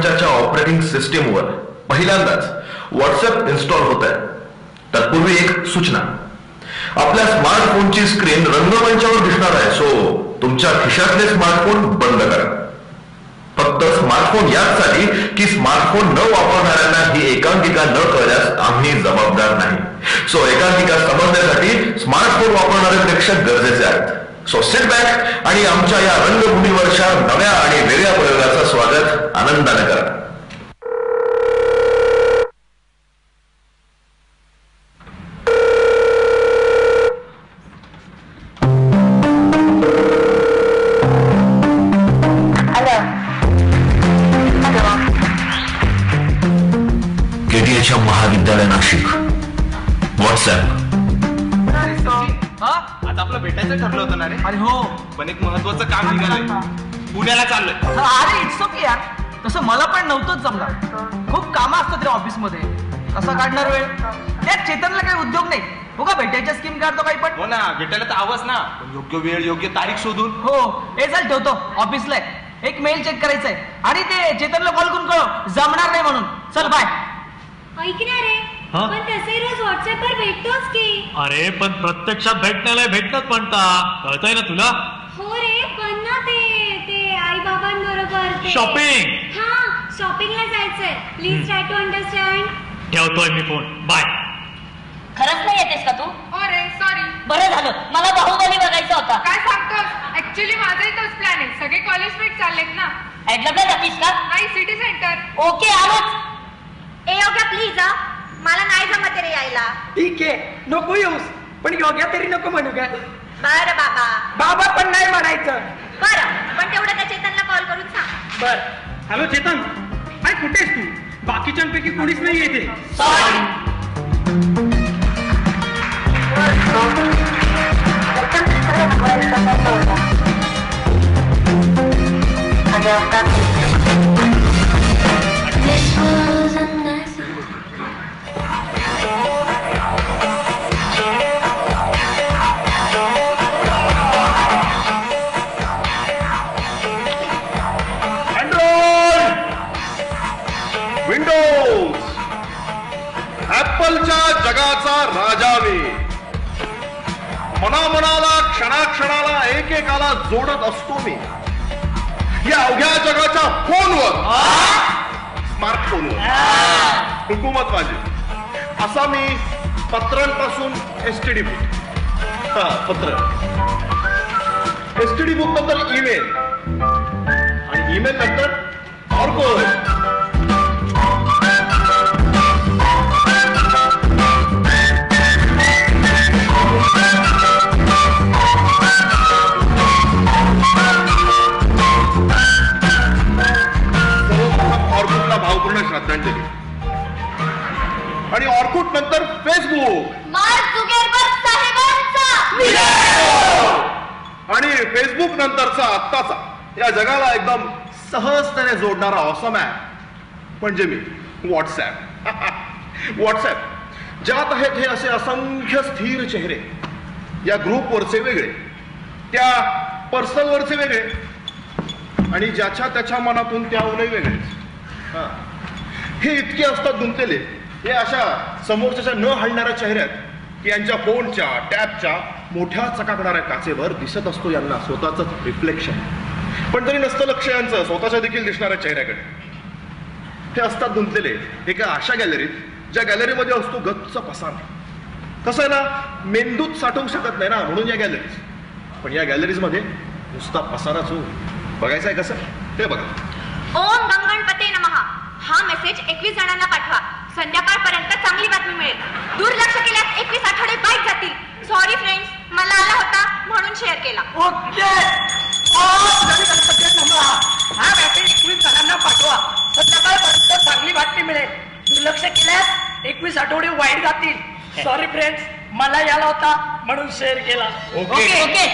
वर्षाच्या ऑपरेटिंग सिस्टीमवर पहिल्यांदाच व्हॉट्सअप इन्स्टॉल होत आहे. तत्पूर्वी एक सूचना, आपल्या स्मार्टफोनची स्क्रीन रंगमंचावर दिसणार आहे. सो तुमच्या खिशातले स्मार्टफोन बंद करा. फक्त स्मार्टफोन याचसाठी की स्मार्टफोन न वापरणाऱ्यांना ही एकांकिका न कळल्यास आम्ही जबाबदार नाही. सो एकांकिका समजण्यासाठी स्मार्टफोन वापरणारे प्रेक्षक गरजेचे आहेत. सो सिट बॅक आणि आमच्या या रंगभूमीवरच्या नव्या आणि वेगळ्या प्रयोगाचं स्वागत आनंदाने करा. केटीएच्या महाविद्यालय नाशिक व्हॉट्सअप. आता आपलं भेटायचं ठरलं होतं ना रे. अरे हो, पण एक महत्वाचं काम निघालंय, पुण्याला चाललोय. अरे इट्स ओके यार, तसं मला पण नव्हतंच जमणार. खूप कामं असतात रे ऑफिस मध्ये, कसा काढणार वेळ? त्यात चेतनला काही उद्योग नाही, बघा भेटायच्या स्कीम काढतो काही पण. हो ना, भेटायला तर हवंच ना, पण योग्य वेळ योग्य तारीख शोधून. हो, हे चल ठेवतो, ऑफिसला एक मेल चेक करायचंय आणि ते चेतनला कॉल करून कळव जमणार नाही म्हणून. चल बाय. ऐकणार रे, पण तसे रोज व्हॉट्सअप वर भेटतोच की. अरे पण प्रत्यक्षात भेटण्याला भेटणंच म्हणता, कळतंय ना तुला? हो रे, पण ना ते आई बाबांबरोबर शॉपिंग. हा, शॉपिंगला जायचंय. Please try to understand. ठेवतोय मी फोन, बाय. खरंच नाही येतेस का तू? अरे सॉरी. बरं झालं, मला बाहुबली बघायचा होता. काय सांगतोस? ऍक्च्युली माझाही तोच प्लॅन आहे. सगळे कॉलेज मेट चाललेत ना. ऍडलॉबला जातीस का? नाही, सिटी सेंटर. ओके, आलोच. ए योग्या प्लीज, मला नाही जमत रे यायला. ठीक आहे, नको येऊस, पण योग्या तरी नको म्हणू काय? बरं बाबा. बाबा पण नाही म्हणायचं. बरं, पण तेवढं त्या चेतनला कॉल करून सांग. बर. हॅलो चेतन, काय कुठेस तू? बाकीच्यांपैकी कोणीच नाही येते. विंडोज ऍपलच्या जगाचा राजा मी. मनामनाला क्षणाक्षणाला एकेकाला जोडत असतो मी. या अवघ्या जगाच्या फोनवर, स्मार्टफोनवर हुकूमत माझी. असा मी पत्रांपासून एसटीडी बुक, पत्र, एसटीडी बुक नंतर ईमेल आणि ईमेल नंतर ऑर्कुट. ऑर्कुटला भावपूर्ण श्रद्धांजली. आणि ऑर्कुट नंतर फेसबुक, मार्क झुकरबर्ग साहेबांचा. आणि फेसबुक नंतरचा आत्ताचा या जगाला एकदम सहजतेने जोडणारा ऑसम ॲप म्हणजे मी व्हॉट्सॲप. व्हॉट्सॲप ज्यात आहेत हे असे असंख्य स्थिर चेहरे. या ग्रुपवरचे वेगळे, त्या पर्सनलवरचे वेगळे आणि ज्याच्या त्याच्या मनातून त्याहूनही वेगळेच. हे इतके असतात गुंतलेले, हे अशा समोरच्या न हलणाऱ्या चेहऱ्यात की यांच्या फोनच्या टॅबच्या मोठ्या चकाकणाऱ्या काचेवर दिसत असतो यांना स्वतःच रिफ्लेक्शन. पण तरी नसतं लक्ष यांचं स्वतःच्या देखील दिसणाऱ्या चेहऱ्याकडे. हे असतात गुंतलेले एका अशा गॅलरीत, ज्या गॅलरीमध्ये असतो गच्च पसारा. कसं आहे ना, मेंदूत साठवू शकत नाही ना, म्हणून या गॅलरीज. पण या गॅलरीज मध्ये नुसता पसाराच हो. बघायचं आहे कसं ते बघा. ओम गंगणपते नमः हा मेसेज 21 जणांना पाठवा. संध्याकाळपर्यंत चांगली बातमी मिळेल. दुर्लक्ष केल्यास 21 आठवडे बाईक जातील. सॉरी फ्रेंड्स, मला आला होता म्हणून शेअर केला. ओके, हा मेसेज 21 जणांना पाठवा. संध्याकाळपर्यंत चांगली बातमी मिळेल. दुर्लक्ष केल्यास 21 आठवडे वाईट जातील. सॉरी फ्रेंड्स, मला याला होता म्हणून शेअर केला. Okay okay.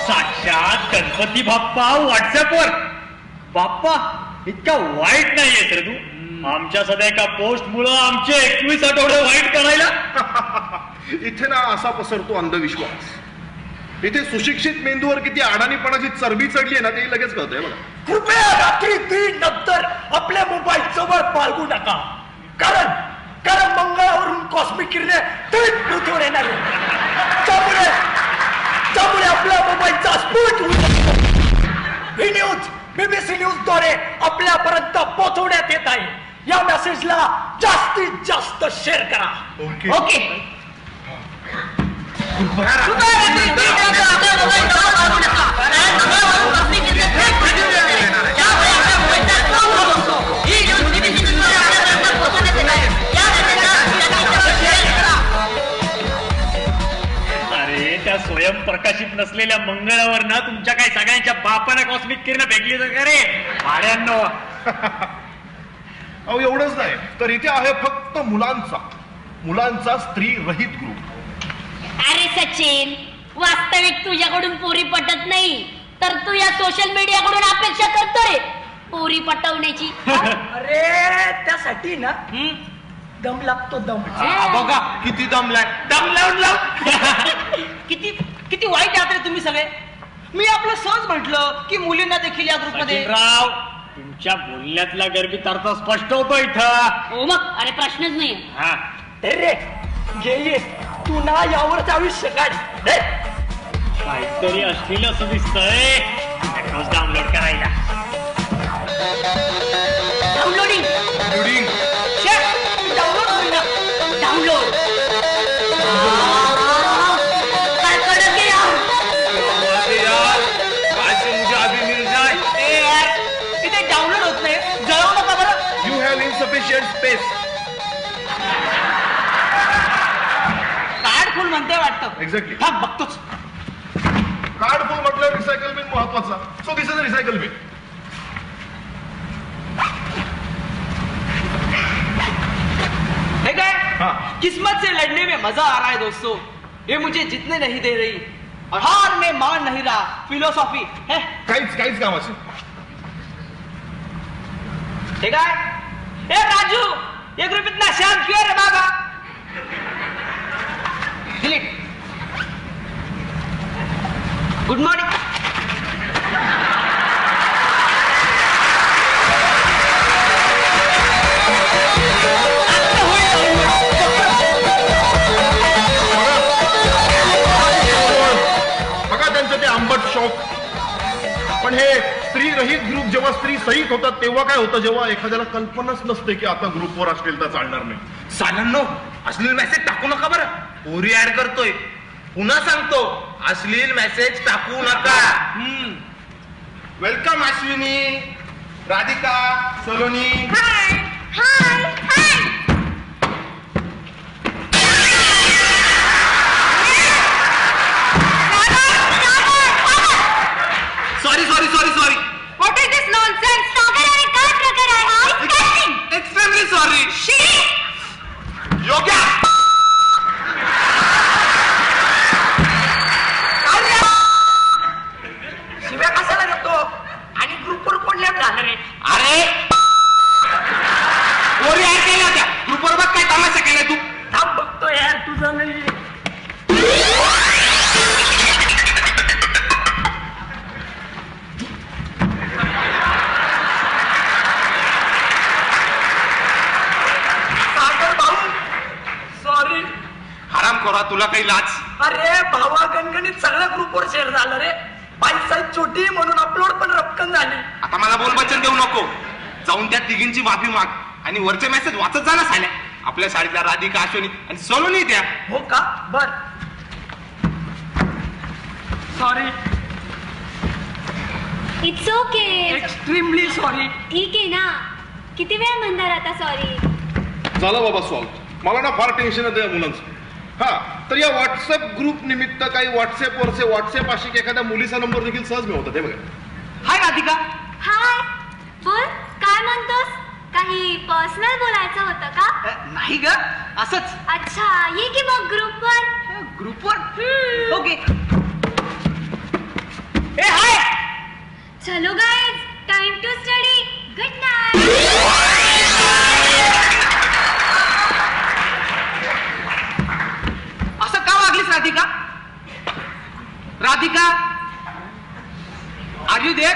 साक्षात गणपती बाप्पा व्हॉट्सअपवर. बाप्पा इतका वाईट नाहीये तर तू. आमच्या सध्या एका पोस्ट मुळे आमचे 21 आठवडे वाईट करायला. इथे ना असा पसरतो अंधविश्वास. इथे सुशिक्षित मेंदूवर किती अडाणीपणाची चरबी चढली आहे ना ते लगेच कळतंय बघा. कृपया रात्री 3 नंतर आपल्या मोबाईल जवळ बाळगू नका, कारण मंगळावरून कॉस्मिक किरणे थेट पृथ्वीवर येणार आहे. त्यामुळे आपल्या मोबाईलचा स्फोट होऊ शकतो. ही न्यूज BBC न्यूज द्वारे आपल्यापर्यंत पोहोचवण्यात येत आहे. या मेसेजला जास्तीत जास्त शेअर करा. ओके. अरे त्या स्वयंप्रकाशित नसलेल्या मंगळावर ना तुमच्या काय सगळ्यांच्या बापाने कॉस्मिक किरण फेकली तर रे भाड्यांनो. अहो एवढंच नाही तर इथे आहे फक्त मुलांचा स्त्री रहित ग्रुप. अरे सचिन, वास्तविक तुझ्याकडून पोरी पटत नाही तर तू या सोशल मीडियाकडून अपेक्षा करतोय पोरी पटवण्याची. अरे त्यासाठी ना दम लागतो, दम. बघा किती दम लावून किती वाईट आहात रे तुम्ही सगळे. मी आपलं सहज म्हटलं की मुलींना देखील या ग्रुपमध्ये. राव तुमच्या बोलण्यातला गर्भित अर्थ स्पष्ट होतो इथं. हो मग, अरे प्रश्नच नाही. हा रे घे तू ना यावरच आयुष्य काढ. काहीतरी असलेल असं दिसतंय. डाउनलोड करायला. डाउनलोडिंग डाउनलोड काय कडक आहे यार. मुझे अभी मिल जाए. इथे डाउनलोड होत नाही, जळवू नका बरं. You have insufficient space. Card फुल म्हणते वाटतं. एक्झॅक्टली. हा बघतोच. कार्ड फुल म्हटलं रिसायकल बिन महत्वाचा. So this is a recycle bin. किस्मत से लड़ने में मजा आ रहा है दोस्तों. ये मुझे जीतने नहीं दे रही और हार में मान नहीं रहा. फिलॉसॉफी है काहीच कामाची. ठीक है. ए राजू, ये ग्रुप इतना शांत क्यों है रे बाबा. डिलीट. Good morning. बघा त्यांचं ते आंबट शौक. पण हे स्त्री रहित ग्रुप जेव्हा स्त्री सहित होतात तेव्हा काय होतं, जेव्हा एखाद्याला कल्पनाच नसते की आता ग्रुपवर अश्लीलता चालणार नाही. सालांनो अश्लील मेसेज टाकू नका बरं. पोरी ऍड करतोय. पुन्हा सांगतो अश्लील मेसेज टाकू नका. Welcome Ashwini, Radhika, Saloni. High high high. Sorry. What is this nonsense? सागर अरे काय प्रकार आहे हा? Extremely sorry. योग्य. शिव्या कशाला देतो आणि ग्रुपवर कोण लॅब झालं रे. अरे पोरी ऍड केल्या होत्या ग्रुपवर. बघ काय तमाशा केलाय तू. थांब बघतो यार तुझं नाही. तुला काही लाज. अरे भावा गणगणित सगळ्या ग्रुपवर शेअर झालं रे. बाई साईज छोटी म्हणून अपलोड पण रपकन झाली. आता मला बोलबच्चन देऊ नको. जाऊन त्या तिघींची माफी माग आणि वरचे मेसेज वाचत जा ना साल्या. आपल्या शाळेतल्या राधिका, अश्विनी आणि सलोनी त्या. हो का. बर sorry. It's okay. Extremely sorry. ठीक आहे ना, किती वेळ म्हणणार आता सॉरी. झालं बाबा सॉल्व. मला ना फार टेन्शन येतं या मुलांचं. हा तर या व्हॉट्सअप ग्रुप निमित्त काही व्हॉट्सअप आशिक एखाद्या मुलीचा नंबर देखील सहज मिळवतात. ते बघा. हाय राधिका. हाय. बोल, काय म्हणतोस? काही पर्सनल बोलायचं होतं का? नाही ग, असंच. अच्छा, ये की मग ग्रुपवर. ओके. ए हाय. चलो guys, time to study. Good night. Radhika, are you there?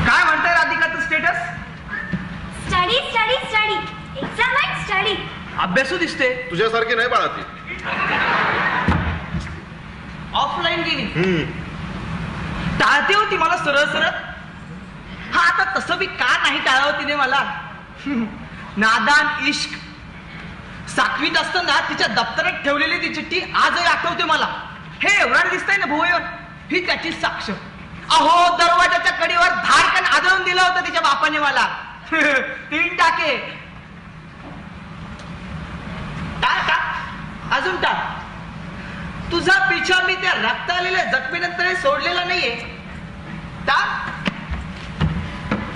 काय म्हणताय राधिकाचं status? Study study study, exam and study. अभ्यासू दिसते. तुझ्यासारखी नाही बाळा ती. ऑफलाईन गेली, टाळते होती मला सरळ सरळ. हा आता तसं बी का नाही टाळावं तिने मला. नादान इश्क. 7वीत असताना तिच्या दप्तरात ठेवलेली ती चिठ्ठी आजही आठवते मला. हे एवढं दिसतंय ना भुवयावर, ही त्याची साक्ष. अहो, दरवाजाच्या कडीवर धारकन आदळून दिलं होतं तिच्या बापाने मला. 3 टाके. अजून टाक. तुझा पिछा मी त्या रक्त आलेल्या जखमीनंतर सोडलेला नाहीये.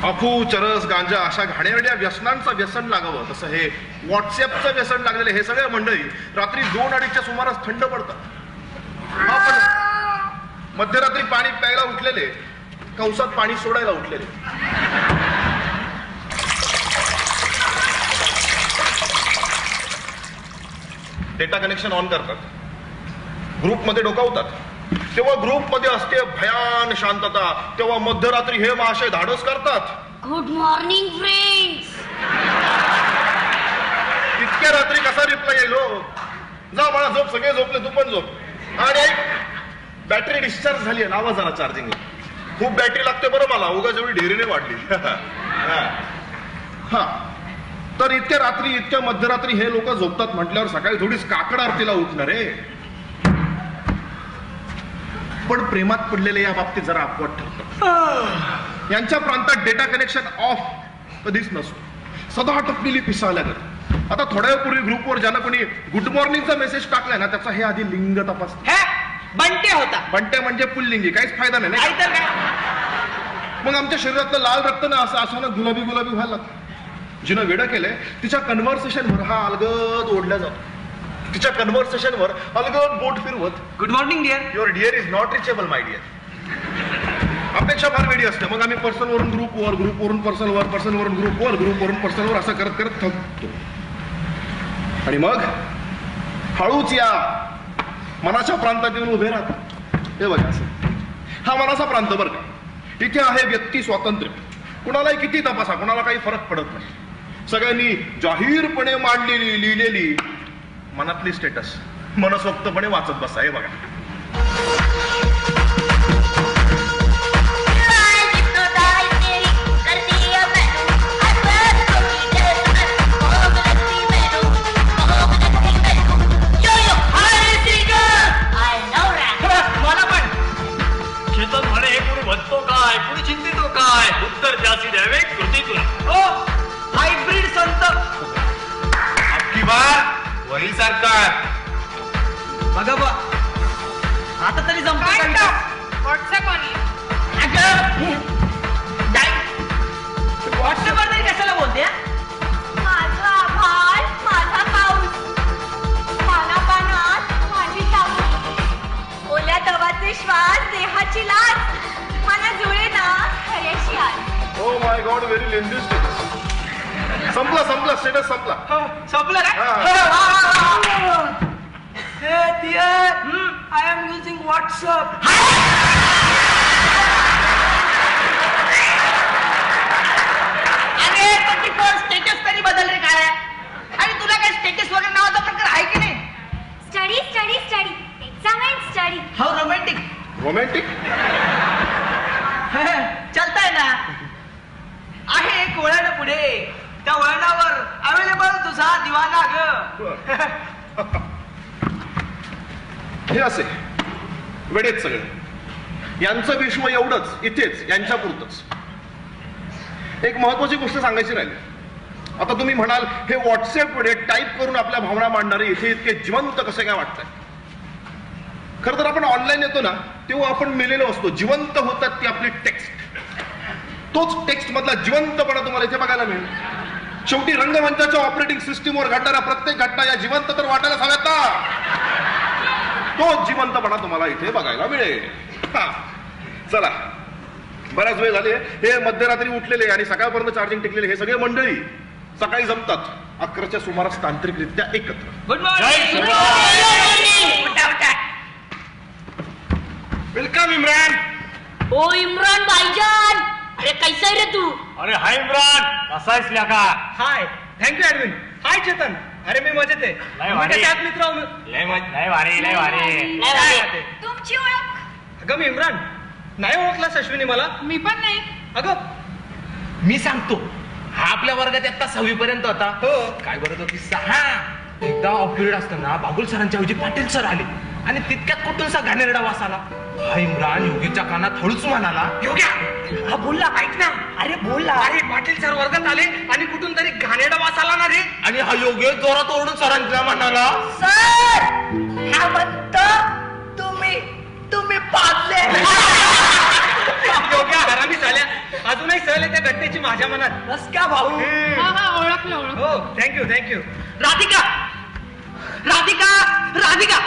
अफू, चरस, गांजा अशा घाणेरड्या व्यसनांचं व्यसन लागावं तसं हे व्हॉट्सअपचं व्यसन लागलेले हे सगळे मंडळी रात्री 2-2:30च्या सुमारास थंड पडतात. हा, पण मध्यरात्री पाणी प्यायला उठलेले, कंसात पाणी सोडायला उठलेले. डेटा कनेक्शन ऑन करतात, ग्रुपमध्ये डोकावतात. तेव्हा ग्रुपमध्ये असते भयान शांतता. तेव्हा मध्यरात्री हे महाशय धाडस करतात. Good morning friends. इतक्या रात्री कसा रिप्लाय येईल? जा मला झोप, सगळे झोपले, तू पण झोप. आणि बॅटरी डिस्चार्ज झाली आहे, लावा जरा चार्जिंगला. खूप बॅटरी लागते बरं मला, उगाच एवढी ढेरीने वाढली. हा, तर इतक्या रात्री, इतक्या मध्यरात्री हे लोक झोपतात म्हटल्यावर सकाळी थोडीच काकड आरतीला उठणार आहे. पण प्रेमात पडलेले या बाबतीत जरा अपवाद ठरतात. यांच्या प्रांतात डेटा कनेक्शन ऑफ कधीच नसतो, सदा टपलेली पिसाळल्या जात. आता थोड्या वेळपूर्वी ग्रुपवर ज्यानं कोणी गुड मॉर्निंगचा मेसेज टाकलाय ना, त्याचा हे आधी लिंग तपास. बंटे होता. बंटे म्हणजे पुल्लिंगी, काहीच फायदा नाही. मग आमच्या शरीरातलं लाल रक्त ना असं अचानक गुलाबी गुलाबी व्हायला लागतं. जिनं वेडं केलंय तिच्या कन्व्हर्सेशनवर हा अलगद ओढला जातो. तिच्या कन्व्हर्सेशनवर अलगद बोट फिरवत, good morning dear, your dear is not reachable my dear. अपेक्षा फार वेळी असते. मग आम्ही पर्सनवरून ग्रुपवर, ग्रुपवरून पर्सनवर, पर्सनवरून ग्रुपवर, ग्रुपवरून पर्सनवर असं करत करत थकतो. आणि मग हळूच या मनाच्या प्रांतात येऊन उभे राहतात. हे बघा, असं हा मनाचा प्रांत बरं का. इथे आहे व्यक्ती स्वातंत्र्य. कुणालाही किती तपासा, कुणाला काही फरक पडत नाही. सगळ्यांनी जाहीरपणे मांडलेली, लिहिलेली मनातली स्टेटस मनसोक्तपणे वाचत बसा. हे बघा, मला पण चेतन म्हणे कुणी म्हणतो काय, कुणी चिंतितो काय, उत्तर जास्ती द्यावे कृतीतून. हायब्रिड संत. अबकी बार वही सरकार. बघा बा, आता तरी जमतं का? WhatsApp only. व्हॉट्सअपवर तरी कशाला बोलते? माझा आभार, माझा पाऊस, पानापानात माझी ताऊस, ओल्या दवाचे श्वास, देहाची लाज, मला जुळे ना खऱ्याशी आज. Oh my god, very lengthy status. संपला संपला, स्टेटस संपला. संपलं हे dear, I am using WhatsApp. अरे पण ती स्टेटस तरी बदल रे काय. आणि तुला काय स्टेटस वगैरे नावाचा प्रकार आहे की नाही? Study study study, exam and study. हो, रोमॅन्टिक. रोमॅन्टिक चालताय ना. आहे एक वळण पुढे, त्या वळणावर अवेलेबल तुझा दिवाना ग. हे असे वेडेच सगळे. यांचं विश्व एवढंच, इथेच यांच्यापुरतंच. एक महत्वाची गोष्ट सांगायची राहिली. आता तुम्ही म्हणाल, हे व्हॉट्सअप मध्ये टाईप करून आपल्या भावना मांडणारे इथे इतके जिवंत कसे काय वाटतंय? खरं तर आपण ऑनलाईन येतो ना, तेव्हा आपण मेलेलो असतो. जिवंत होतात ती आपली टेक्स्ट. तोच टेक्स्ट मधला जिवंतपणा तुम्हाला इथे बघायला मिळेल. शेवटी रंगमंचाच्या ऑपरेटिंग सिस्टीमवर घडणाऱ्या प्रत्येक घटना या जिवंत तर वाटायला हव्यात ना. तोच जिवंतपणा तुम्हाला इथे बघायला मिळेल. चला, बराच वेळ झाले हे मध्यरात्री उठलेले आणि सकाळपर्यंत चार्जिंग टिकलेले हे सगळे मंडळी सकाळी जमतात 11च्या सुमारास तांत्रिकरित्या एकत्र. Good morning. वेलकम इम्रान. ओ इम्रान भाईजान, अरे कैसा है रे तू? अरे हाय इम्रान, कसा आहेस ल्याका? हाय, थँक्यू ॲडविन. हाय चेतन, अरे मी मजेत आहे. लय भारी. त्यात मित्र लय भारी लय भारी. तुमची ओळख? अगं मी इम्रान. नाही ओळखलास अश्विनी मला? मी पण नाही. अगं मी सांगतो, हा आपल्या वर्गात आता 6वी पर्यंत होता. हो. काय करत होती 6. एकदा ऑफ पिरियड असताना बागुल सरांच्या ऐवजी पाटील सर आले आणि तितक्यात कुठूनसा घाणेरडा वास आला. हा इम्रान योगीच्या कानात हळूच म्हणाला, योग्या हा बोलला, ऐक ना. अरे बोलला. अरे पाटील सर वर्गात आले आणि कुठून तरी घाणेरडा वास आला ना रे. आणि हा योगी जोरात ओरडून सरांच्या म्हणाला, सर हा म्हणतो तुम्ही पाजले. योग्या हरामी झाल्या. अजूनही सहल त्या घटनेची माझ्या मनात. बस का भाऊ? हा ओळखलं ओळखलं. हो, thank you. Radhika Radhika Radhika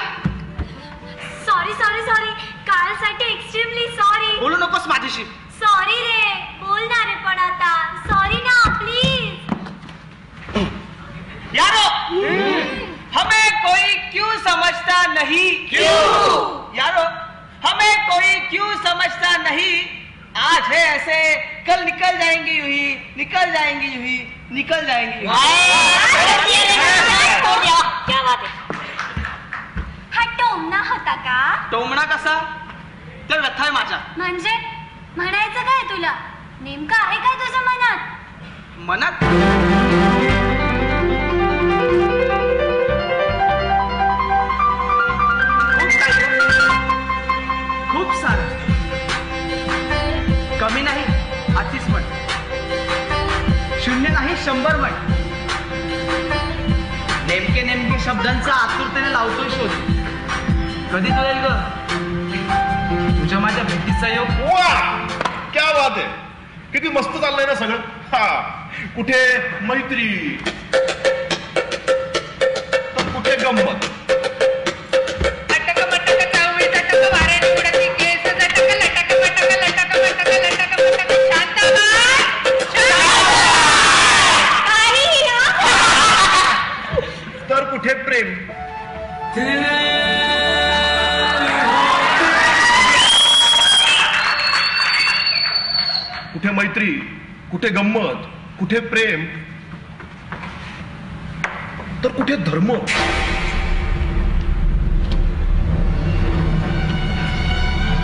sorry sorry sorry, कालसाठी एक्स्ट्रीमली सॉरी. बोलू नकोस माझ्याशी. सॉरी रे, बोलणार रे पण आता. सॉरी ना प्लीज. यारो हमें कोई क्यों समझता नहीं? यारो हमें कोई क्यों समझता नहीं? आज है ऐसे, कल निकल जाएंगे यूं ही, निकल जाएंगे यूं ही, निकल जाएंगे यूं ही. क्या बात है? हा टोमना होता का? टोमणा कसा? तर व्यथा आहे माझ्या म्हणजे म्हणायचं काय तुला? नेमकं आहे काय तुझ्या मनात? मनात. खूप सारं, कमी नाही 38 पण, 0 नाही 100 पण. नेमके शब्दांचा आतुरतेने लावतोय शोध. कधी तो येईल ग तुझ्या माझ्या भेटीचा योग? वा, क्या बात आहे. किती मस्त चाललंय ना सगळं. हा, कुठे मैत्री तर कुठे गंमत. तर कुठे प्रेम. कुठे मैत्री, कुठे गंमत, कुठे प्रेम तर कुठे धर्म.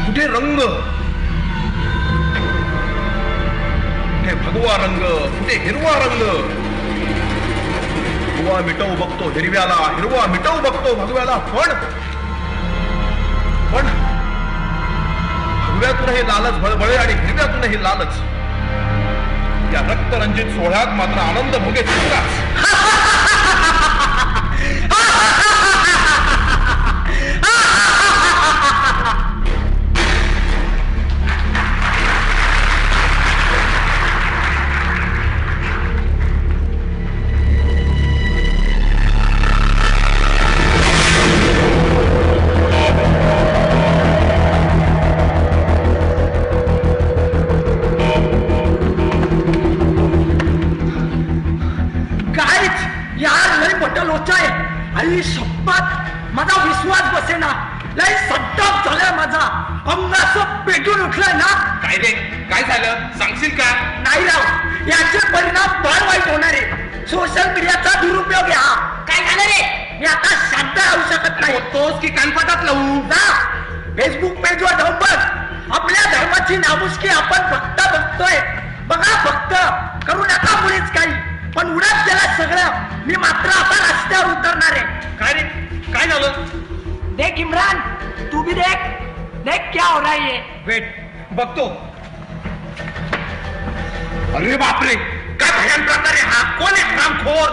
कुठे रंग, कुठे भगवा रंग, कुठे हिरवा रंग. भगवा मिटवू बघतो हिरव्याला, हिरवा मिटवू बघतो भगव्याला. पण भगव्यातूनही लालच बळबळे आणि हिरव्यातूनही लालच. या रक्तरंजित सोहळ्यात मात्र आनंद भोगे तितकाच. आई शपथ माझा विश्वास बसेना. लय सड्डाप झालाय माझा. अंग असं पेटून उठलंय ना. काय रे, काय झालं सांगशील का? नाही राव, याचे परिणाम फार वाईट होणार आहे. सोशल मीडियाचा दुरुपयोग आहे हा. काय झालं रे? मी आता शांत राहू शकत नाही. होतोस की कानपटात लावू? ना फेसबुक पेजवर जाऊन बघ. आपल्या धर्माची नामुष्की आपण फक्त बघतोय. बघा फक्त, करू नका मुळीच काही. पण उडत गेला सगळं. मी मात्र आता रस्त्यावर उतरणार आहे. काय रे, काय झालं? देख इम्रान, तू भी देख. देख क्या हो रहा है. वेट, बघतो. अरे बापरे, काय भयान प्रकार आहे हा. कोण आहे हरामखोर?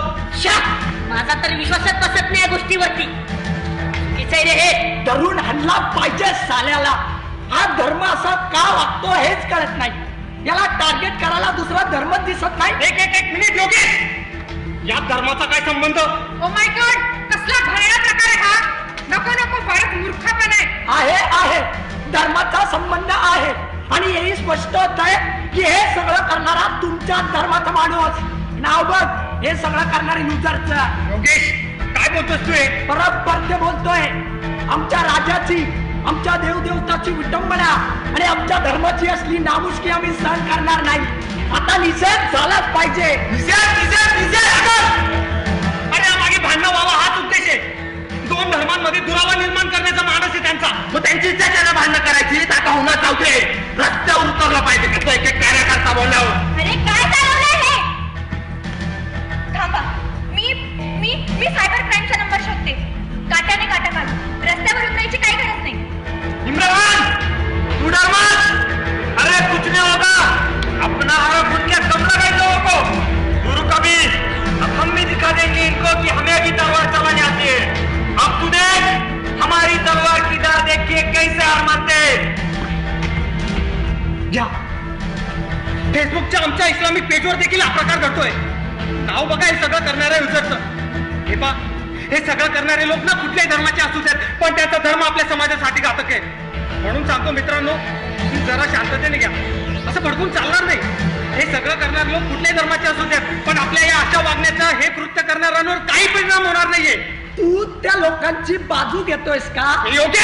माझा तर विश्वासच बसत नाही या गोष्टीवरती. चुकीचं आहे रे हे. धरून हल्ला पाहिजे साल्याला. हा धर्म असा का वागतो हेच कळत नाही. याला टार्गेट करायला दुसरा धर्म दिसत नाही. एक मिनिट योगेश, या धर्माचा काय संबंध? ओ माय गॉड, कसला भयानक प्रकार आहे हा. नको फारच मूर्खपणा आहे. आहे धर्माचा संबंध आहे. आणि हेही स्पष्ट होत आहे की हे सगळं करणारा तुमच्या धर्माचा माणूस. नाव बघ, हे सगळं करणारे युजरचं. योगेश काय बोलतोस तू? बरोबर ते बोलतोय. आमच्या राजाची, आमच्या देवदेवताची विटंबना आणि आमच्या धर्माची असली नामुष्की आम्ही सहन करणार नाही. आता निषेध झालाच पाहिजे. अरे मागे भांडणं व्हावं हाच उद्देश आहे. दोन धर्मांमध्ये दुरावा निर्माण करण्याचा मानस आहे त्यांचा. मग त्यांची इच्छा त्यांना भांडणं करायची. आता होणार चावते. रस्त्यावर उतरलं पाहिजे कसं एक एक कार्यकर्ता बोलल्यावर. अरे काय चालवलंय हे? थांबा, मी मी मी सायबर क्राईमचा नंबर शोधते. काट्याने काटा काढू. रस्त्यावर उतरायची काही गरज नाही. इम्रान तू डर मत. अरे कुछ नहीं होगा. अपना हरा खुद के कमरा गए लोगों को गुरु कभी अब हम भी दिखा देंगे इनको कि हमें भी तलवार चलानी आती है. अब तू देख हमारी तलवार की धार देख के कैसे हार मानते. घ्या फेसबुकच्या आमच्या इस्लामिक पेजवर देखील हा प्रकार घडतोय. नाव बघा हे सगळं करणाऱ्या युजरचं. हे पा हे सगळं करणारे लोक ना कुठल्याही धर्माचे असू देत, पण त्यांचा धर्म आपल्या समाजासाठी घातक आहे. म्हणून सांगतो मित्रांनो, जरा शांततेने घ्या. असं भडकून चालणार नाही. हे सगळं करणारे लोक कुठल्याही धर्माचे असू देत, पण आपल्या या अशा वागण्याचा हे कृत्य करणाऱ्यांवर काही परिणाम होणार नाहीये. तू त्या लोकांची बाजू घेतोयस का? योग्य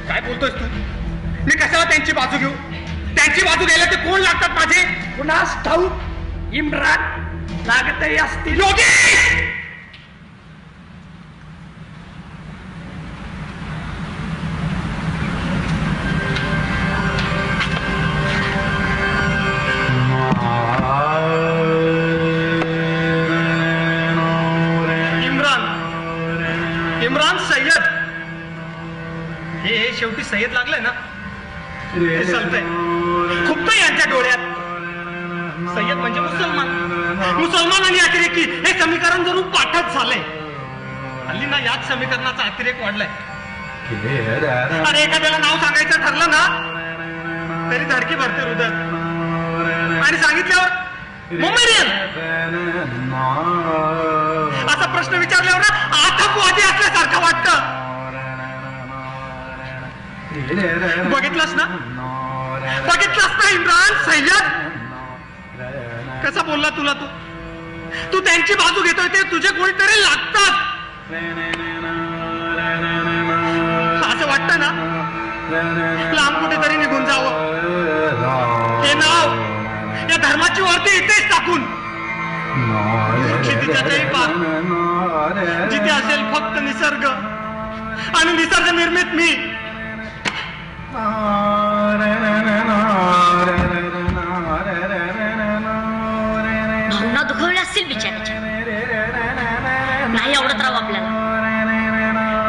काय बोलतोयस तू? मी कशाला त्यांची बाजू घेऊ? त्यांची बाजू घ्यायला ते कोण लागतात माझे? कुणास ठाऊक इम्रान लागतही असतील. योगी इम्रान सय्यद हे शेवटी सय्यद लागलंय ना. हे चालतंय खूप यांच्या डोळ्यात. सय्यद म्हणजे मुसलमान आणि अतिरेकी हे समीकरण जरूर पाठच झालंय. हल्ली ना याच समीकरणाचा अतिरेक वाढलाय. अरे एखाद्याला नाव सांगायचं ठरलं ना तरी धडकी भरते हृदयात. आणि सांगितल्यावर मोमेडियन असा प्रश्न विचारल्यावर ना आतंकवादी असल्यासारखं वाटतं. बघितलंस ना इम्रान सय्यद कसा बोलला तुला? तू त्यांची बाजू घेतोय ते तुझे कोणीतरी लागतात असं वाटतं ना. लांब कुठेतरी निघून जावं. हे नाव या धर्माची वरती इथेच टाकून तिच्यातही पार जिथे असेल फक्त निसर्ग आणि निसर्ग निर्मित मी. भावना दुखवल्या असतील बिचाराच्या. नाही आवडत राव आपल्याला.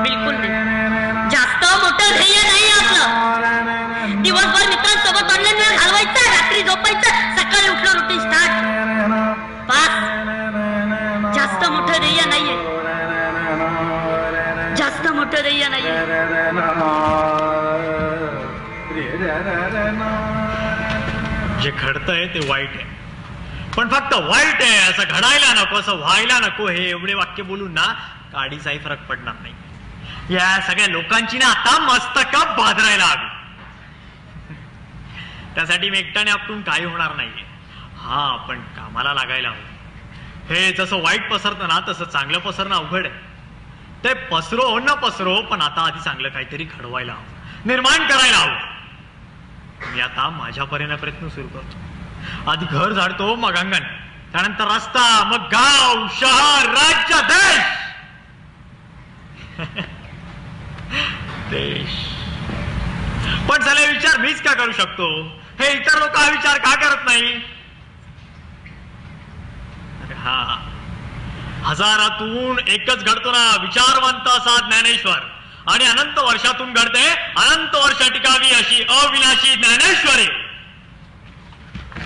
बिलकुल नाही. जास्त मोठं ध्येय नाही आपलं. दिवसभर मित्रांसोबत ऑनलाईन वेळ घालवायचा, रात्री झोपायचं, सकाळी उठलं रुटीन स्टार्ट. पास जास्त मोठं ध्येय नाहीये. जास्त मोठं ध्येय नाहीये. जे घडतंय ते वाईट आहे, पण फक्त वाईट आहे असं घडायला नको, असं व्हायला नको. हे एवढे वाक्य बोलून ना काडीचाही फरक पडणार नाही. या सगळ्या लोकांची ना आता मस्तक बाजरायला हवी. त्यासाठी मी एकट्याने आपटून काही होणार नाहीये. हा आपण कामाला लागायला हवं. हे जसं वाईट पसरतं ना तसं चांगलं पसरणं अवघड आहे. ते पसरो न पसरो, पण आता आधी चांगलं काहीतरी घडवायला हवं, निर्माण करायला हवं. मी आता माझ्या परीने प्रयत्न सुरू करतो. आधी घर झाडतो, मग अंगण, त्यानंतर रस्ता, मग गाव, शहर, राज्य, देश. पण झाले विचार मीच का करू शकतो? हे इतर लोक हा विचार का करत नाही? अरे हा, हजारातून एकच घडतो ना विचारवंत असा ज्ञानेश्वर, आणि अनंत वर्षातून घडते अनंत वर्ष टिकावी अशी अविनाशी ज्ञानेश्वरी.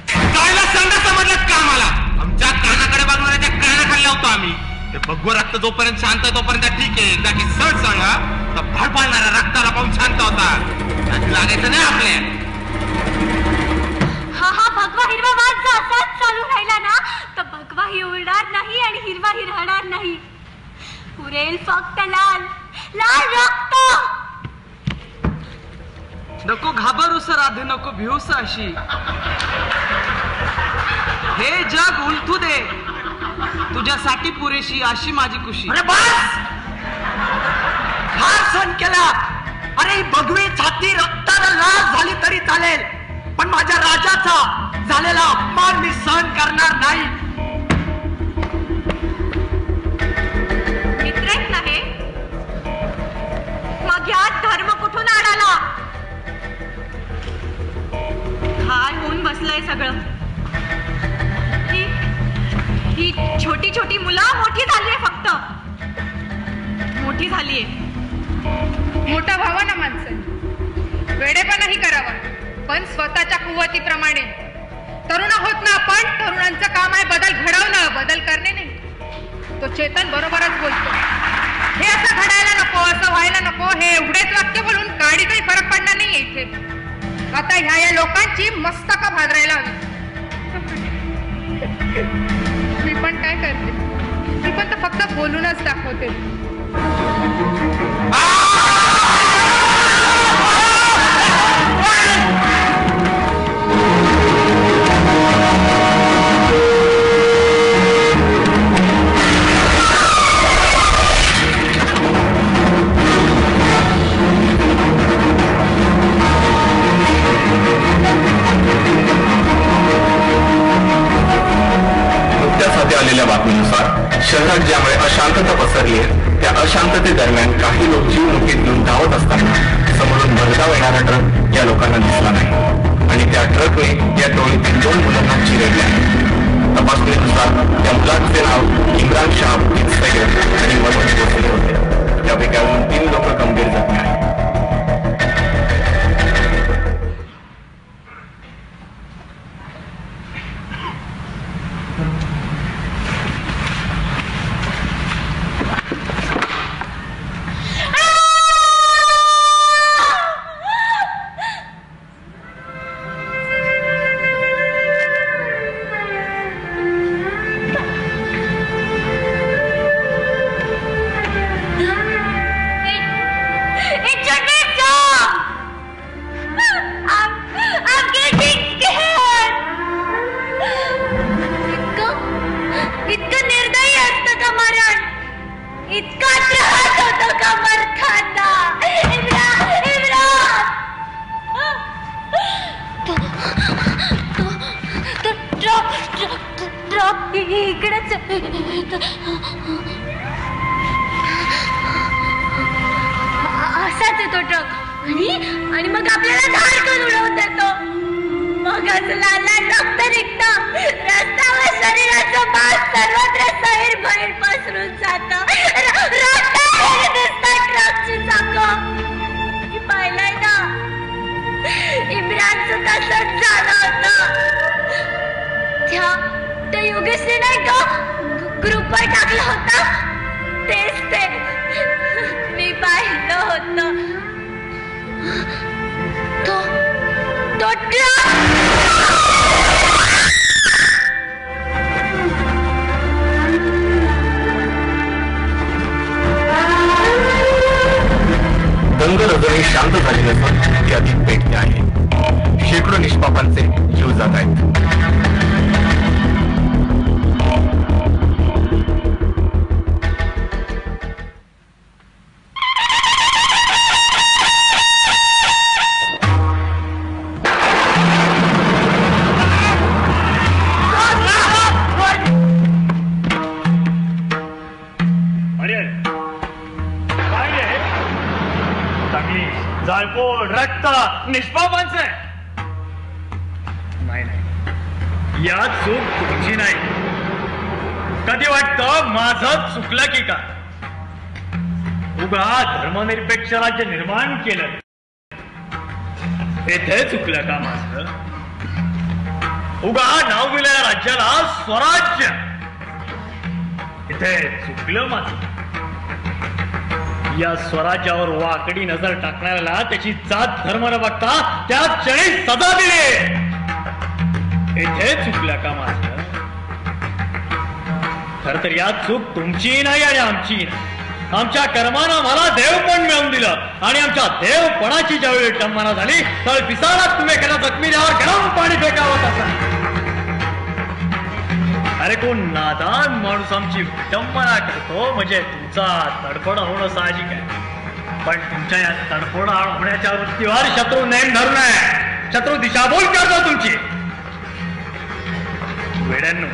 कायला सांगा समजलं का मला? आमच्या कानाकडे बाजूला त्या कानाखाली लावतो आम्ही. ते भगव रक्त जोपर्यंत शांत तोपर्यंत ठीक आहे. त्याची सळ सांगा तर भडपाळणाऱ्या रक्ताला पाहून शांत होता. त्याची लागायचं नाही आपल्या. हा भगवा हिरवा वाद जर असाच चालू राहिला ना तर भगवाही उडणार नाही आणि हिरवाही राहणार नाही. उरेल फक्त लाल लाल रक्त. नको घाबरूस राधे, नको भिवूस अशी. हे जग उलथू दे, तुझ्यासाठी पुरेशी अशी माझी खुशी. अरे बस, फार सण केला. अरे भगवी छाती रक्ताला लाल झाली तरी चालेल, पण माझ्या राजाचा झालेला अपमान मी सहन करणार नाही. मित्रच नाही मग यात धर्म कुठून आणाला? काय होऊन बसलंय सगळं? ही छोटी छोटी मुलं मोठी झालीये, फक्त मोठी झालीये. मोठं व्हावं ना माणसं, वेडेपणाही करावं, पण स्वतःच्या कुवतीप्रमाणे. तरुण आहोत ना आपण, तरुणांचं काम आहे बदल घडवणं, बदल करणे नाही. तो चेतन बरोबरच बोलतो. हे असं घडायला नको, असं व्हायला नको, हे एवढेच वाक्य बोलून काडीचाही फरक पडणार नाही इथे. आता ह्या लोकांची मस्तका भादरायला हवी. मी पण काय करते, मी पण तर फक्त बोलूनच दाखवते. आलेल्या बातमीनुसार शहरात ज्यामुळे अशांतता पसरली आहे, त्या अशांततेदरम्यान काही लोक जीव मुठीत घेऊन धावत असताना समोरून भरधाव येणारा ट्रक या लोकांना दिसला नाही आणि त्या ट्रकने या टोळीतील 2 मुलांना चिरडले आहे. तपासणीनुसार त्या मुलांचे नाव इम्रान शाह, सय्यद आणि मनोज भोसले होते. त्यापैकी अजून 3 लोक गंभीर जखमी आहेत. असाच येतो ट्रक आणि मग आपल्याला धाडकन उडवून देतो. मग लाल रक्त निघतं, रस्त्यावर शरीराचं मांस सर्वत्र सैर भैर पसरून जातं. रस्त्यावर दिसतात ट्रकची चाकं. मी पाहिलंय ना, इम्रानचं तसंच झालं होतं. त्या योगेशने नाही का ग्रुपवर टाकलं होतं, तेच ते मी पाहिलं होतं. तो दंगल अजूनही शांत झाली नसून ती अधिक पेटते आहे. शेकडो निष्पापांचे जीव जात आहेत. निष्पापांचं नाही, या चूक तुमची नाही. कधी वाटतं माझं चुकलं की काय? उगा धर्मनिरपेक्ष राज्य निर्माण केलं, येथे चुकलं का माझं? उगा नाव दिलेल्या राज्याला स्वराज्य, इथे चुकलं माझं. या स्वराज्यावर वाकडी नजर टाकणाऱ्याला त्याची जात धर्म न बघता त्या क्षणी सजा दिली, इथे चुकलं का माझं? खर तर या चूक तुमची नाही आणि आमची नाही. आमच्या कर्मानं मला देवपण मिळवून दिलं आणि आमच्या देवपणाची ज्यावेळी टंमना झाली त्यावेळी पिसाळात तुम्ही एखाद्या जखमीवर गरम पाणी फेकावं तसा. अरे कोण नादान माणूस आमची विटंबना करतो म्हणजे तुमचा तडफड होणं साहजिक आहे. पण तुमच्या या तडफड होण्याच्या वृत्तीवर शत्रू नेम धरून आहे. शत्रू दिशाभूल करतो तुमची. वेड्यांनो,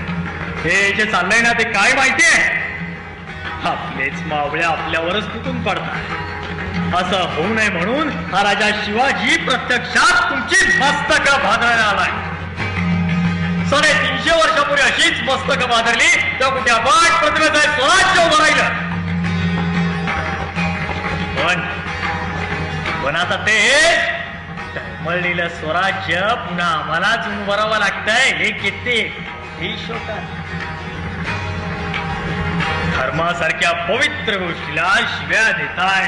हे जे चाललंय ना ते काय माहितीये? आपलेच मावळे आपल्यावरच तुटून पडतात. असं होऊ नये म्हणून हा राजा शिवाजी प्रत्यक्षात तुमची मस्तक भादरायला आलाय. 350 वर्षापूर्वी अशीच मस्तक भादरली तर कुठे अफाट प्रतिमेचं स्वराज्य उभं राहिलं. पण आता ते टळमळलेलं स्वराज्य पुन्हा आम्हालाच उभारावं लागतंय. हे किती शोकात. धर्मासारख्या पवित्र गोष्टीला शिव्या देताय,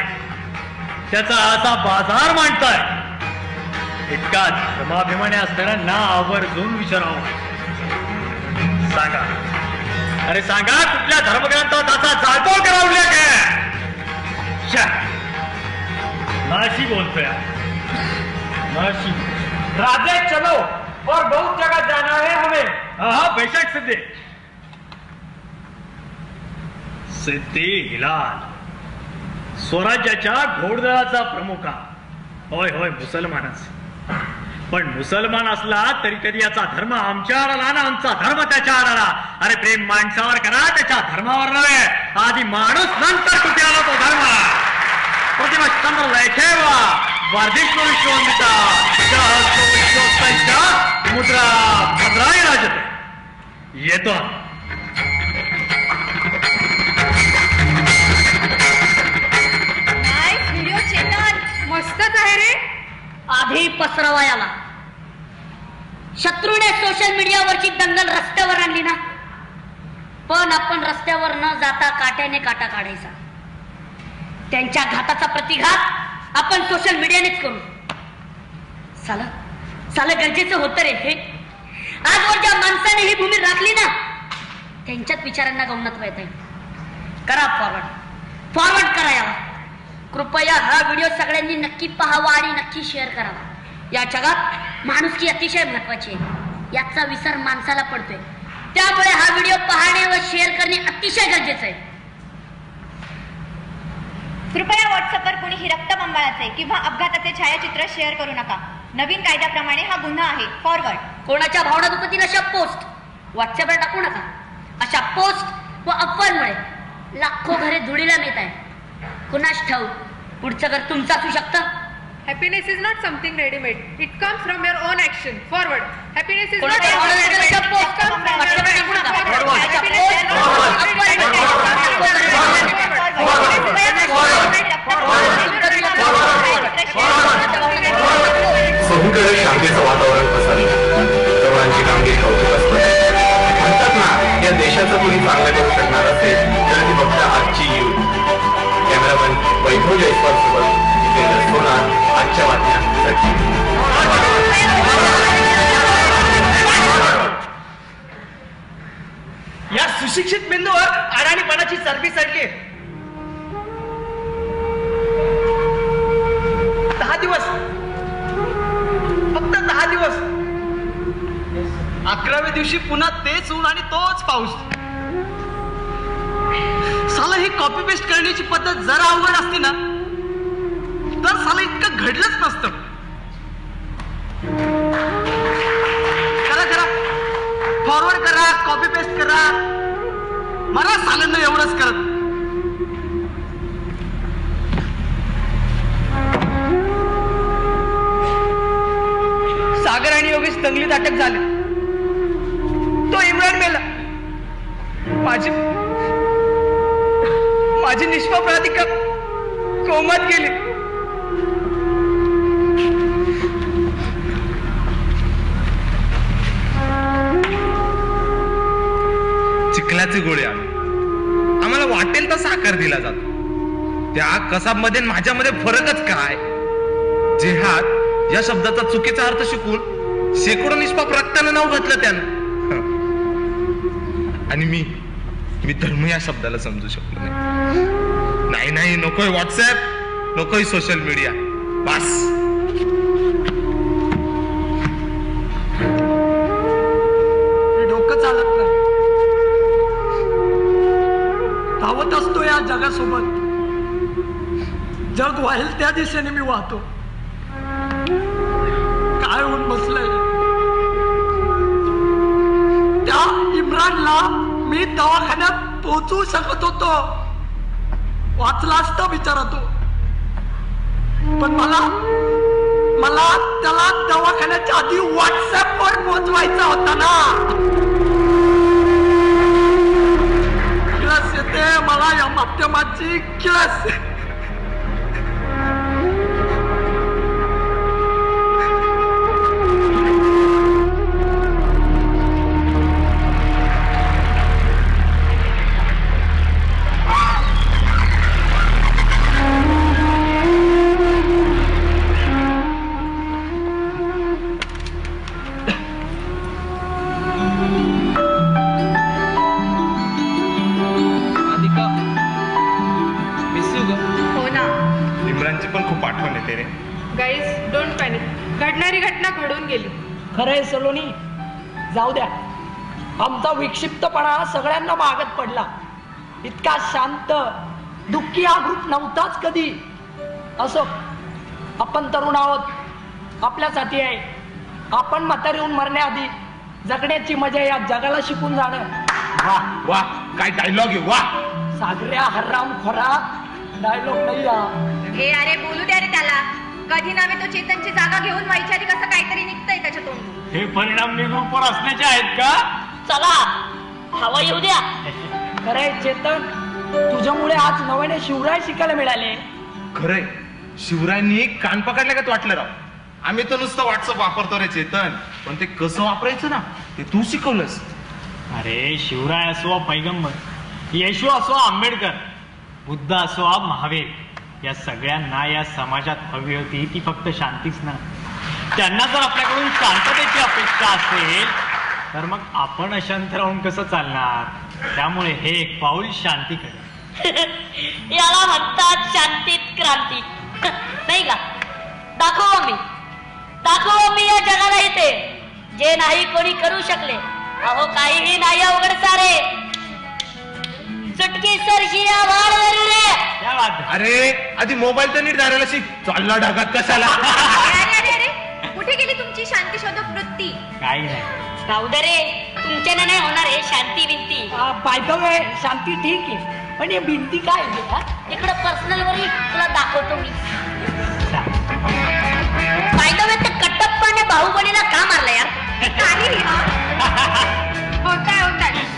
त्याचा असा बाजार मांडताय. इतका धर्माभिमानी असणाऱ्यांना आवर्जून विचारावं. सांगा, अरे सांगा, कुठल्या धर्मग्रंथात असा जाळपोळ करावल्या काय? नाशी बोलतोय नाशी. राजे चलो और बहुत जगह जाना है हमें. हा बेशक सिद्धी. सिद्धी हिलाल स्वराज्याच्या घोडदळाचा प्रमुख. होय होय मुसलमानच. पण मुसलमान असला तरी कधी याचा धर्म आमच्या आला ना आमचा धर्म त्याच्या आला. अरे प्रेम माणसावर करा, त्याच्या धर्मावर नव्हे. आधी माणूस, नंतर कुठे आला तो धर्म. प्रतिमा चंद्र लयखेवा वार्धिष्णू विश्ववंदिता मुद्रा भद्राई राजते. येतो मस्तच आहे रे. आधी पसरवा याला. शत्रूने सोशल मीडियावरची दंगल रस्त्यावर आणली ना, पण आपण रस्त्यावर न जाता काट्याने काटा काढायचा. त्यांच्या घाताचा प्रतिघात आपण सोशल मीडियानेच करू. साला गरजेचं होतं रे हे. आजवर ज्या माणसाने ही भूमी राखली ना, त्यांच्याच विचारांना गौणत्व येत आहे. करा फॉरवर्ड करा याला. कृपया हा व्हिडिओ सगळ्यांनी नक्की पाहावा आणि नक्की शेअर करावा. या जगात माणुसकी अतिशय महत्वाची आहे, याचा विसर माणसाला पडतोय. त्यामुळे हा व्हिडिओ पाहणे व शेअर करणे अतिशय गरजेचं आहे. कृपया व्हॉट्सअपवर कोणीही रक्तबंबाळाचे किंवा अपघाताचे छायाचित्र शेअर करू नका. नवीन कायद्याप्रमाणे हा गुन्हा आहे. फॉरवर्ड. कोणाच्या भावना दुखतील अशा पोस्ट व्हॉट्सअपवर टाकू नका. अशा पोस्ट व अफवांमुळे लाखो घरे धुळीला नेत आहे. कुणास ठाऊक पुढचं घर तुमचं असू शकतं. Happiness is not something ready-made. It comes from your own action. Forward. Happiness is not कोणाच्या भावना दुखतील अशा पोस्ट व्हॉट्सअपवर टाकू नका. सगळीकडे शांतीचं वातावरण पसरलं. तरुणांची कामगिरी कौतुकास्पद. म्हणतात ना, या देशाचं कोणी चांगलं करू शकणार असेल तर ती फक्त आजची युथ. कॅमेरामन वैभव जयस्वाल सोबत सोनार. आजच्या बातम्या. या सुशिक्षित बिंदूवर अडाणीपणाची चरबी चढली. 10 दिवस, फक्त 10 दिवस. 11व्या दिवशी पुन्हा तेच ऊन आणि तोच पाऊस. साला ही कॉपी पेस्ट करण्याची पद्धत जरा अवघड असते ना तर साला इतकं घडलंच नसतं. करा फॉरवर्ड करा, कॉपी पेस्ट करा. मला साल्यांना एवढंच करत. सागर आणि योगेश दंगलीत अटक झाले. तो इम्रान मेला. माझी निष्पाप राधिका कोमात गेली. चिखलाचे गोळे आम्हाला वाटेल तसा आकार दिला जातो. त्या कसाबमध्ये माझ्यामध्ये फरकच काय? जिहाद या शब्दाचा चुकीचा अर्थ शिकून शेकडो निष्पाप रक्तानं नाव घातलं त्यानं. आणि मी धर्म या शब्दाला समजू शकलो नाही. नाही नाही, नकोय व्हॉट्सअप, नकोय सोशल मीडिया, बस. डोकं चालत नाही. धावत असतो या जगासोबत. जग वाहेल त्या दिशेने मी वाहतो. काय होऊन बसलंय. त्या इम्रानला मी दवाखान्यात पोहोचवू शकत होतो, वाचला असता बिचारा तो. पण मला त्याला दवाखान्याच्या आधी व्हॉट्सअपवर पोहोचवायचा होता ना. किळस येते मला या माध्यमाची, किळस. Guys don't panic. घडणारी घटना घडून गेली. खरंय सलोनी, जाऊ द्या. आमचा विक्षिप्तपणा सगळ्यांना मागत पडला. इतका शांत दुःखी हा ग्रुप नव्हताच कधी. असो, आपण तरुण आहोत, आपल्यासाठी आहे. आपण म्हातारी होऊन मरण्याआधी जगण्याची मजा या जगाला शिकून जाणं. वा वा, काय डायलॉग आहे. वा, सागऱ्या हराम खोरा डायलॉग नाही हा. हे अरे बोलू द्या रे त्याला. कधी नव्हे तो चेतनची जागा घेऊन व्हायच्या आधी कसं काहीतरी निघतंय त्याच्या तोंडून. हे परिणाम ग्रुपवर असण्याचे आहेत का? चला हवा येऊ द्या. खरंय चेतन, तुझ्यामुळे आज नव्याने शिवराय शिकायला मिळाले. खरंय, शिवरायांनी कान पकडल्या का वाटलं राव. आम्ही तर नुसतं व्हॉट्सअप वापरतो रे चेतन, पण ते कसं वापरायचं ना ते तू शिकवलंस. अरे शिवराय असो पैगंबर, येशू असो आंबेडकर, बुद्ध असो महावीर, या सगळ्यांना या समाजात हवी होती ती फक्त शांतीच ना. त्यांना जर आपल्याकडून शांततेची अपेक्षा असेल तर मग आपण अशांत राहून कसं चालणार. त्यामुळे हे एक पाऊल शांतीकडे. याला म्हणतात शांतीत क्रांती, नाही का? दाखव मी या जगाला इथे जे नाही कोणी करू शकले. अहो काहीही नाही अवघड सारे. चुटकी सरशी आवाज रे. अरे आधी मोबाईल तर नीट धरायला शिक. चालला ढगात कशाला. अरे कुठे गेली तुमची शांती शोधक वृत्ती. काही नाही. राहू दे रे, तुमच्याने नाही होणार आहे शांती बिंती. बाय शांती ठीक आहे, पण हे भिंती काय इकडं पर्सनल वर तुला दाखवतो मी. बाय ते कटप्पाने बाहुबलीला का मारलं यार. होताय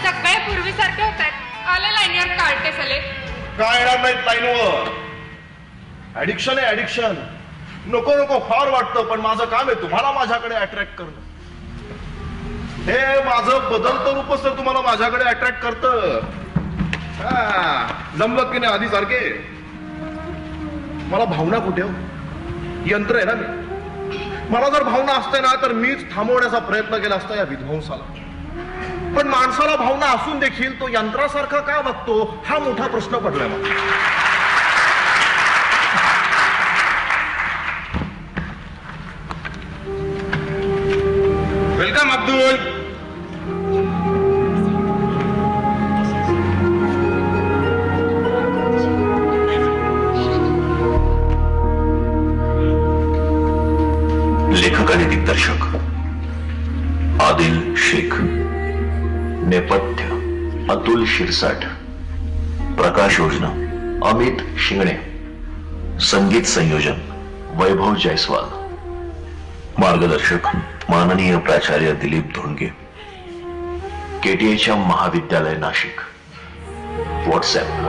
सगळे पूर्वीसारखे होत आहेत. आले लाईनीवर काढते सले. काय येणार नाहीत लाईनवर. ऍडिक्शन आहे ऍडिक्शन. नको फार वाटतं, पण माझं काम आहे तुम्हाला माझ्याकडे अट्रॅक्ट करणं. हे माझं बदलतं रूपच तर तुम्हाला माझ्याकडे अट्रॅक्ट करतं. जमलं की नाही आधी सारखे. मला भावना कुठे हो, यंत्र आहे ना मी. मला जर भावना असते ना तर मीच थांबवण्याचा प्रयत्न केला असता या विध्वंसाला. पण माणसाला भावना असून देखील तो यंत्रासारखा का बघतो हा मोठा प्रश्न पडलाय मला. वेलकम अब्दुल. लेखक आणि दिग्दर्शक आदिल शेख, नेपथ्य अतुल शिरसाट, प्रकाश योजना अमित शिंगणे, संगीत संयोजन वैभव जयस्वाल, मार्गदर्शक माननीय प्राचार्य दिलीप धोंडगे, केटीएच्या महाविद्यालय नाशिक. व्हॉट्सॲप